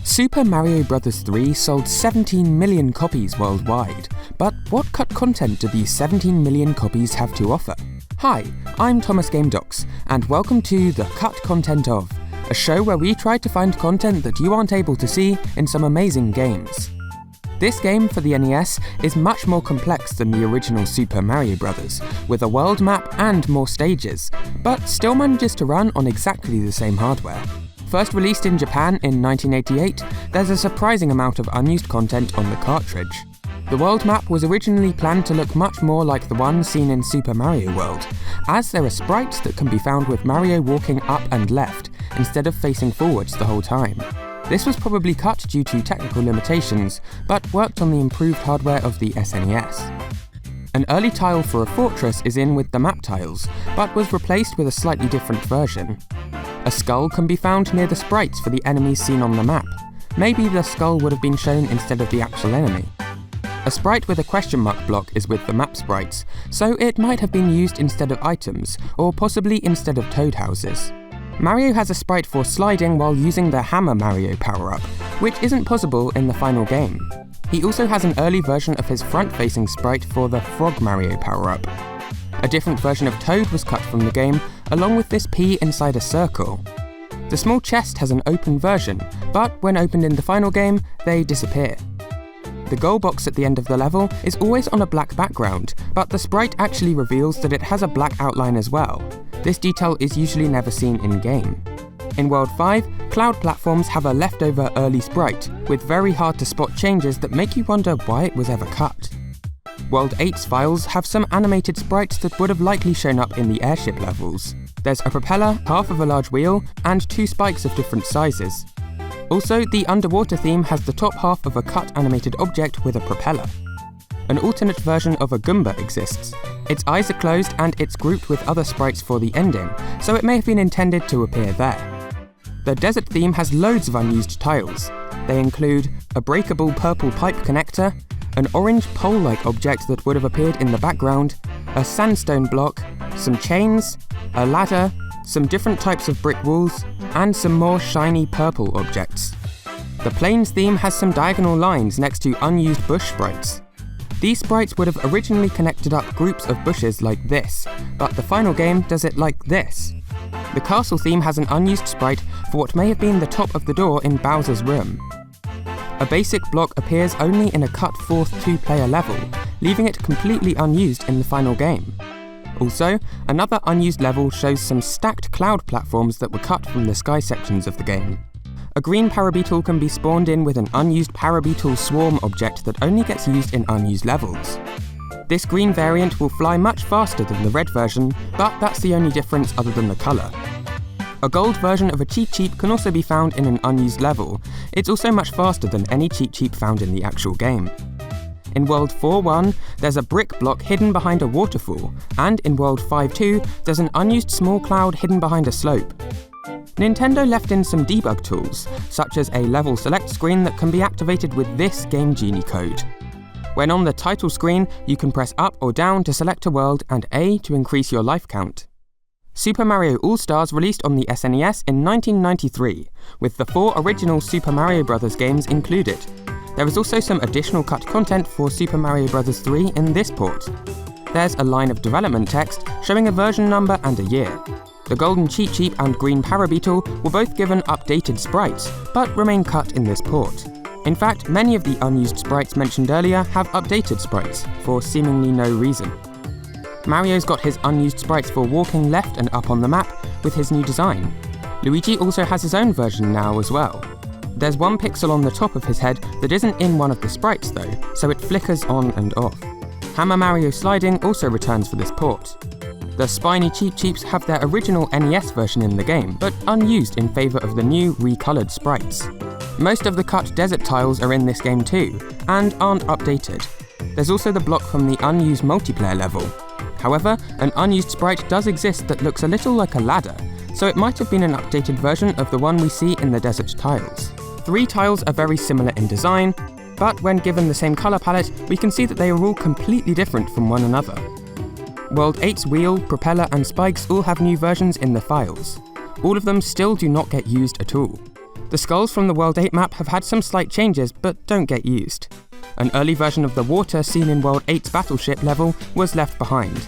Super Mario Bros. 3 sold 17 million copies worldwide, but what cut content do these 17 million copies have to offer? Hi, I'm Thomas GameDocs, and welcome to The Cut Content Of, a show where we try to find content that you aren't able to see in some amazing games. This game for the NES is much more complex than the original Super Mario Bros., with a world map and more stages, but still manages to run on exactly the same hardware. First released in Japan in 1988, there's a surprising amount of unused content on the cartridge. The world map was originally planned to look much more like the one seen in Super Mario World, as there are sprites that can be found with Mario walking up and left, instead of facing forwards the whole time. This was probably cut due to technical limitations, but worked on the improved hardware of the SNES. An early tile for a fortress is in with the map tiles, but was replaced with a slightly different version. A skull can be found near the sprites for the enemies seen on the map. Maybe the skull would have been shown instead of the actual enemy. A sprite with a question mark block is with the map sprites, so it might have been used instead of items, or possibly instead of toad houses. Mario has a sprite for sliding while using the Hammer Mario power-up, which isn't possible in the final game. He also has an early version of his front-facing sprite for the Frog Mario power-up. A different version of Toad was cut from the game, along with this pea inside a circle. The small chest has an open version, but when opened in the final game, they disappear. The goal box at the end of the level is always on a black background, but the sprite actually reveals that it has a black outline as well. This detail is usually never seen in-game. In World 5, cloud platforms have a leftover early sprite, with very hard to spot changes that make you wonder why it was ever cut. World 8's files have some animated sprites that would have likely shown up in the airship levels. There's a propeller, half of a large wheel, and 2 spikes of different sizes. Also, the underwater theme has the top half of a cut animated object with a propeller. An alternate version of a Goomba exists. Its eyes are closed and it's grouped with other sprites for the ending, so it may have been intended to appear there. The desert theme has loads of unused tiles. They include a breakable purple pipe connector, an orange pole-like object that would have appeared in the background, a sandstone block, some chains, a ladder, some different types of brick walls, and some more shiny purple objects. The plains theme has some diagonal lines next to unused bush sprites. These sprites would have originally connected up groups of bushes like this, but the final game does it like this. The castle theme has an unused sprite for what may have been the top of the door in Bowser's room. A basic block appears only in a cut 4th 2-player level, leaving it completely unused in the final game. Also, another unused level shows some stacked cloud platforms that were cut from the sky sections of the game. A green parabeetle can be spawned in with an unused parabeetle swarm object that only gets used in unused levels. This green variant will fly much faster than the red version, but that's the only difference other than the colour. A gold version of a Cheep Cheep can also be found in an unused level. It's also much faster than any Cheep Cheep found in the actual game. In World 4.1, there's a brick block hidden behind a waterfall, and in World 5.2, there's an unused small cloud hidden behind a slope. Nintendo left in some debug tools, such as a level select screen that can be activated with this Game Genie code. When on the title screen, you can press up or down to select a world and A to increase your life count. Super Mario All-Stars released on the SNES in 1993, with the 4 original Super Mario Bros. Games included. There is also some additional cut content for Super Mario Bros. 3 in this port. There's a line of development text showing a version number and a year. The golden Cheep Cheep and green parabeetle were both given updated sprites, but remain cut in this port. In fact, many of the unused sprites mentioned earlier have updated sprites, for seemingly no reason. Mario's got his unused sprites for walking left and up on the map with his new design. Luigi also has his own version now as well. There's 1 pixel on the top of his head that isn't in one of the sprites though, so it flickers on and off. Hammer Mario sliding also returns for this port. The spiny Cheep Cheeps have their original NES version in the game, but unused in favour of the new, recoloured sprites. Most of the cut desert tiles are in this game too, and aren't updated. There's also the block from the unused multiplayer level. However, an unused sprite does exist that looks a little like a ladder, so it might have been an updated version of the one we see in the desert tiles. 3 tiles are very similar in design, but when given the same colour palette, we can see that they are all completely different from one another. World 8's wheel, propeller and spikes all have new versions in the files. All of them still do not get used at all. The skulls from the World 8 map have had some slight changes, but don't get used. An early version of the water seen in World 8's battleship level was left behind.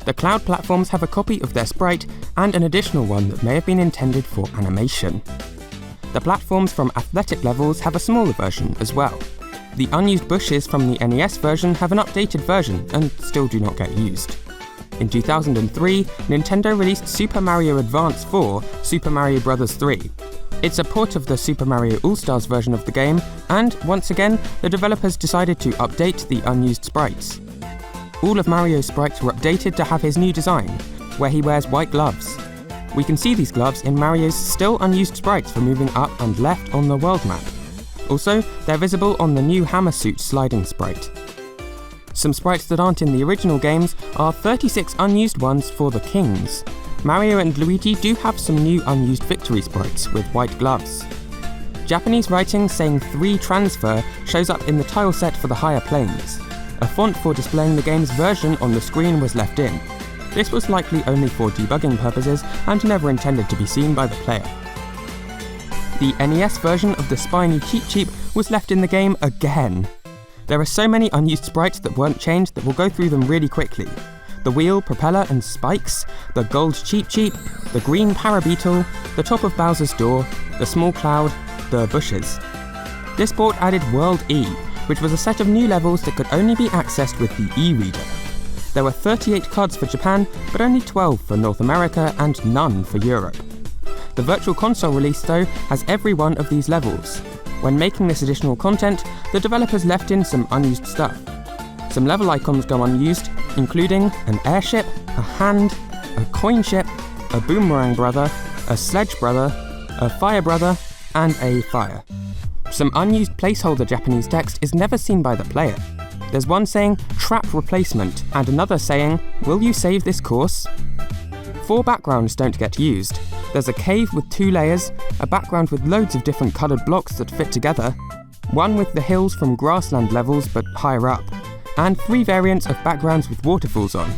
The cloud platforms have a copy of their sprite, and an additional one that may have been intended for animation. The platforms from athletic levels have a smaller version as well. The unused bushes from the NES version have an updated version and still do not get used. In 2003, Nintendo released Super Mario Advance 4, Super Mario Bros. 3. It's a port of the Super Mario All-Stars version of the game, and once again, the developers decided to update the unused sprites. All of Mario's sprites were updated to have his new design, where he wears white gloves. We can see these gloves in Mario's still unused sprites for moving up and left on the world map. Also, they're visible on the new Hammer Suit sliding sprite. Some sprites that aren't in the original games are 36 unused ones for the Kings. Mario and Luigi do have some new unused victory sprites with white gloves. Japanese writing saying 3 transfer shows up in the tile set for the higher planes. A font for displaying the game's version on the screen was left in. This was likely only for debugging purposes and never intended to be seen by the player. The NES version of the spiny Cheep Cheep was left in the game again. There are so many unused sprites that weren't changed that we'll go through them really quickly. The wheel, propeller and spikes, the gold Cheep Cheep, the green Parabeetle, the top of Bowser's door, the small cloud, the bushes. This port added World E, which was a set of new levels that could only be accessed with the e-reader. There were 38 cards for Japan, but only 12 for North America and none for Europe. The Virtual Console release, though, has every one of these levels. When making this additional content, the developers left in some unused stuff. Some level icons go unused, including an airship, a hand, a coin ship, a boomerang brother, a sledge brother, a fire brother, and a fire. Some unused placeholder Japanese text is never seen by the player. There's one saying, trap replacement, and another saying, will you save this course? 4 backgrounds don't get used. There's a cave with 2 layers, a background with loads of different coloured blocks that fit together, one with the hills from grassland levels but higher up, and 3 variants of backgrounds with waterfalls on.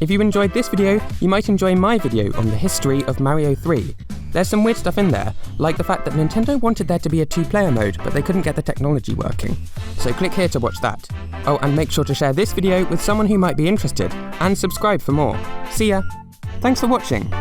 If you enjoyed this video, you might enjoy my video on the history of Mario 3. There's some weird stuff in there, like the fact that Nintendo wanted there to be a 2-player mode, but they couldn't get the technology working. So click here to watch that. Oh, and make sure to share this video with someone who might be interested, and subscribe for more. See ya! Thanks for watching!